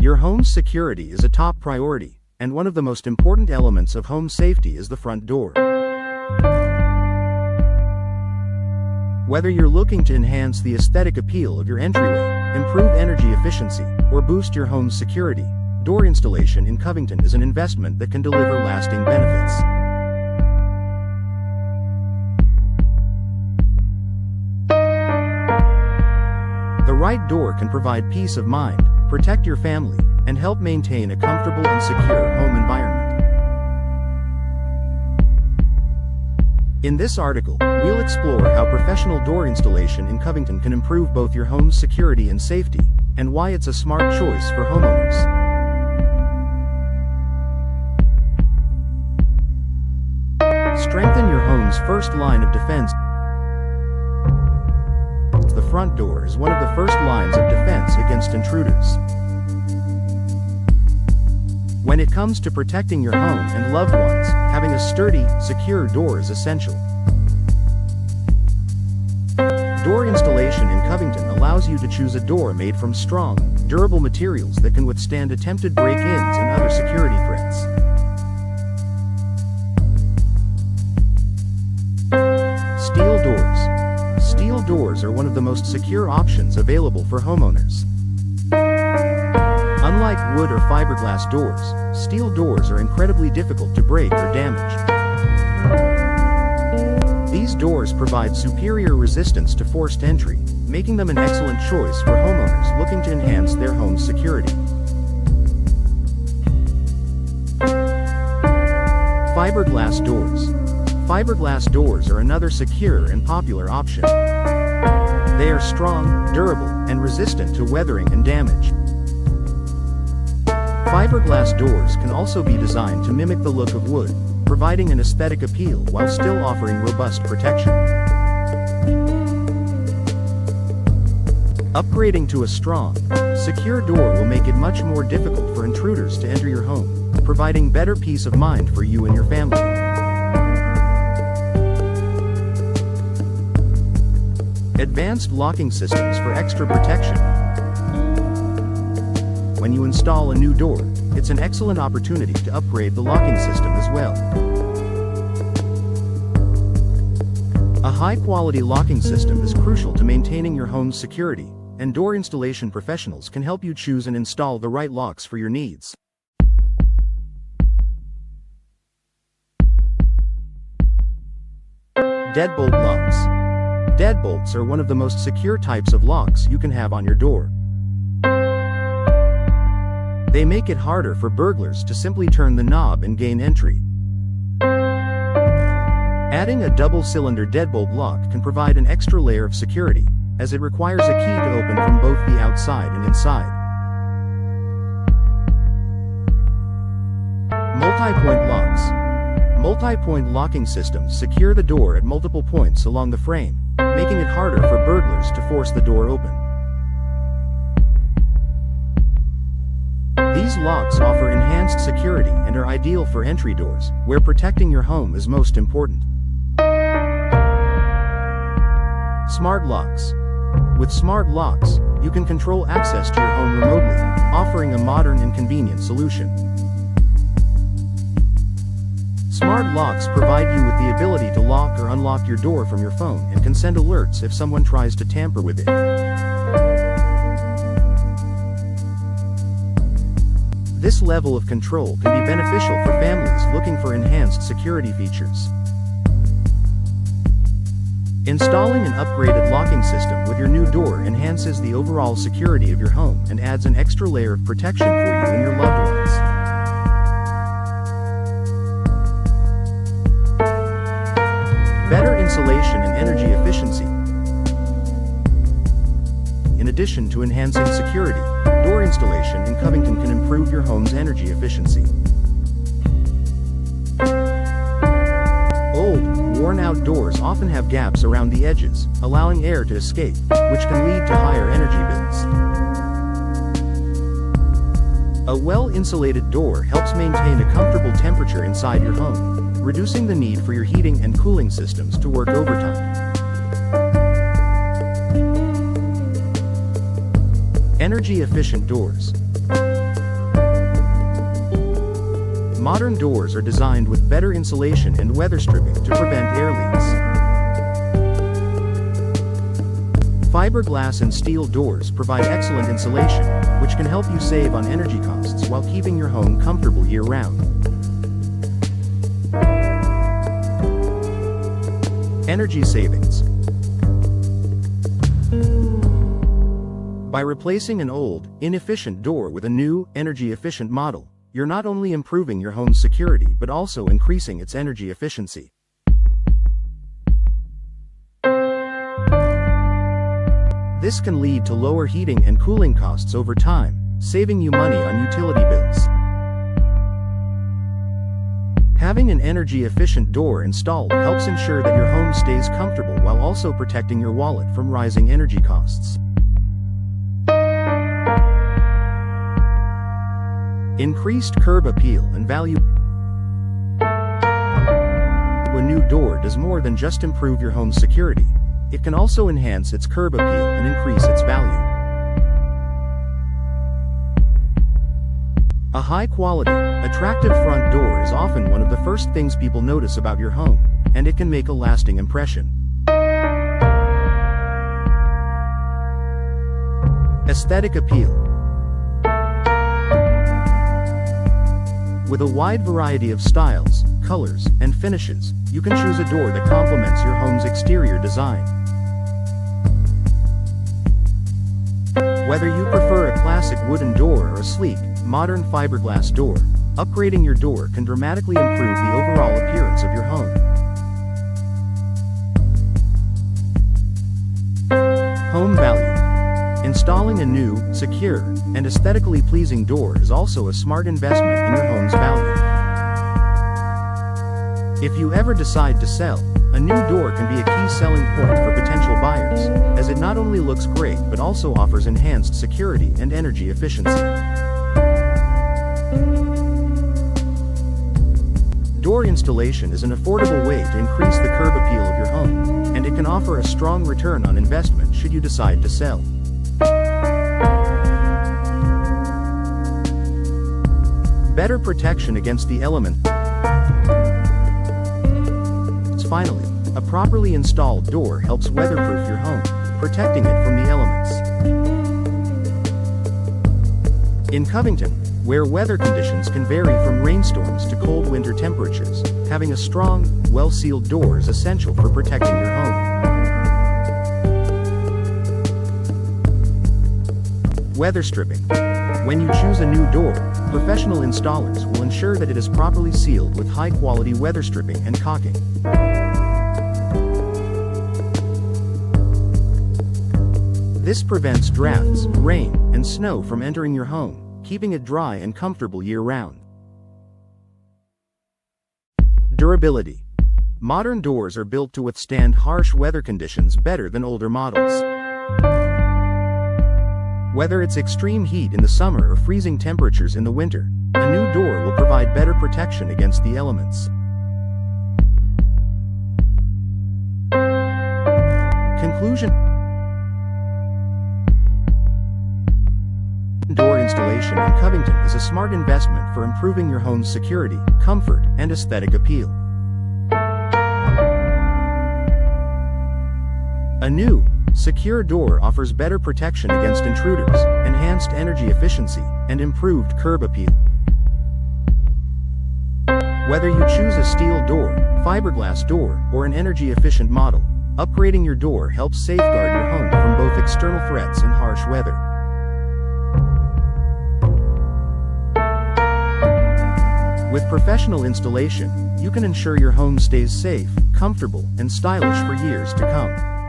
Your home's security is a top priority, and one of the most important elements of home safety is the front door. Whether you're looking to enhance the aesthetic appeal of your entryway, improve energy efficiency, or boost your home's security, door installation in Covington is an investment that can deliver lasting benefits. The right door can provide peace of mind, protect your family, and help maintain a comfortable and secure home environment. In this article, we'll explore how professional door installation in Covington can improve both your home's security and safety, and why it's a smart choice for homeowners. Strengthen your home's first line of defense. The front door is one of the first lines of defense against intruders. When it comes to protecting your home and loved ones, having a sturdy, secure door is essential. Door installation in Covington allows you to choose a door made from strong, durable materials that can withstand attempted break-ins and other security threats. Steel doors. Steel doors are one of the most secure options available for homeowners. Unlike wood or fiberglass doors, steel doors are incredibly difficult to break or damage. These doors provide superior resistance to forced entry, making them an excellent choice for homeowners looking to enhance their home's security. Fiberglass doors. Fiberglass doors are another secure and popular option. They are strong, durable, and resistant to weathering and damage. Fiberglass doors can also be designed to mimic the look of wood, providing an aesthetic appeal while still offering robust protection. Upgrading to a strong, secure door will make it much more difficult for intruders to enter your home, providing better peace of mind for you and your family. Advanced locking systems for extra protection. When you install a new door, it's an excellent opportunity to upgrade the locking system as well. A high-quality locking system is crucial to maintaining your home's security, and door installation professionals can help you choose and install the right locks for your needs. Deadbolt locks. Deadbolts are one of the most secure types of locks you can have on your door. They make it harder for burglars to simply turn the knob and gain entry. Adding a double-cylinder deadbolt lock can provide an extra layer of security, as it requires a key to open from both the outside and inside. Multi-point locks. Multi-point locking systems secure the door at multiple points along the frame, making it harder for burglars to force the door open. These locks offer enhanced security and are ideal for entry doors, where protecting your home is most important. Smart locks. With smart locks, you can control access to your home remotely, offering a modern and convenient solution. Smart locks provide you with the ability to lock or unlock your door from your phone and can send alerts if someone tries to tamper with it. This level of control can be beneficial for families looking for enhanced security features. Installing an upgraded locking system with your new door enhances the overall security of your home and adds an extra layer of protection for you and your loved ones. Better insulation and energy efficiency. In addition to enhancing security, door installation in Covington can improve your home's energy efficiency. Old, worn-out doors often have gaps around the edges, allowing air to escape, which can lead to higher energy bills. A well-insulated door helps maintain a comfortable temperature inside your home, reducing the need for your heating and cooling systems to work overtime. Energy-efficient doors. Modern doors are designed with better insulation and weather stripping to prevent air leaks. Fiberglass and steel doors provide excellent insulation, which can help you save on energy costs while keeping your home comfortable year-round. Energy savings. By replacing an old, inefficient door with a new, energy-efficient model, you're not only improving your home's security but also increasing its energy efficiency. This can lead to lower heating and cooling costs over time, saving you money on utility bills. Having an energy-efficient door installed helps ensure that your home stays comfortable while also protecting your wallet from rising energy costs. Increased curb appeal and value. A new door does more than just improve your home's security. It can also enhance its curb appeal and increase its value. A high-quality, attractive front door is often one of the first things people notice about your home, and it can make a lasting impression. Aesthetic appeal. With a wide variety of styles, colors, and finishes, you can choose a door that complements your home's exterior design. Whether you prefer a classic wooden door or a sleek, modern fiberglass door, upgrading your door can dramatically improve the overall appearance of your home. Home value. Installing a new, secure, and aesthetically pleasing door is also a smart investment in your home's value. If you ever decide to sell, a new door can be a key selling point for potential buyers, as it not only looks great but also offers enhanced security and energy efficiency. Door installation is an affordable way to increase the curb appeal of your home, and it can offer a strong return on investment should you decide to sell. Better protection against the elements. Finally, a properly installed door helps weatherproof your home, protecting it from the elements. In Covington, where weather conditions can vary from rainstorms to cold winter temperatures, having a strong, well-sealed door is essential for protecting your home. Weather stripping. When you choose a new door, professional installers will ensure that it is properly sealed with high-quality weather stripping and caulking. This prevents drafts, rain, and snow from entering your home, keeping it dry and comfortable year-round. Durability. Modern doors are built to withstand harsh weather conditions better than older models. Whether it's extreme heat in the summer or freezing temperatures in the winter, a new door will provide better protection against the elements. Conclusion. Door installation in Covington is a smart investment for improving your home's security, comfort, and aesthetic appeal. A new, secure door offers better protection against intruders, enhanced energy efficiency, and improved curb appeal. Whether you choose a steel door, fiberglass door, or an energy-efficient model, upgrading your door helps safeguard your home from both external threats and harsh weather. With professional installation, you can ensure your home stays safe, comfortable, and stylish for years to come.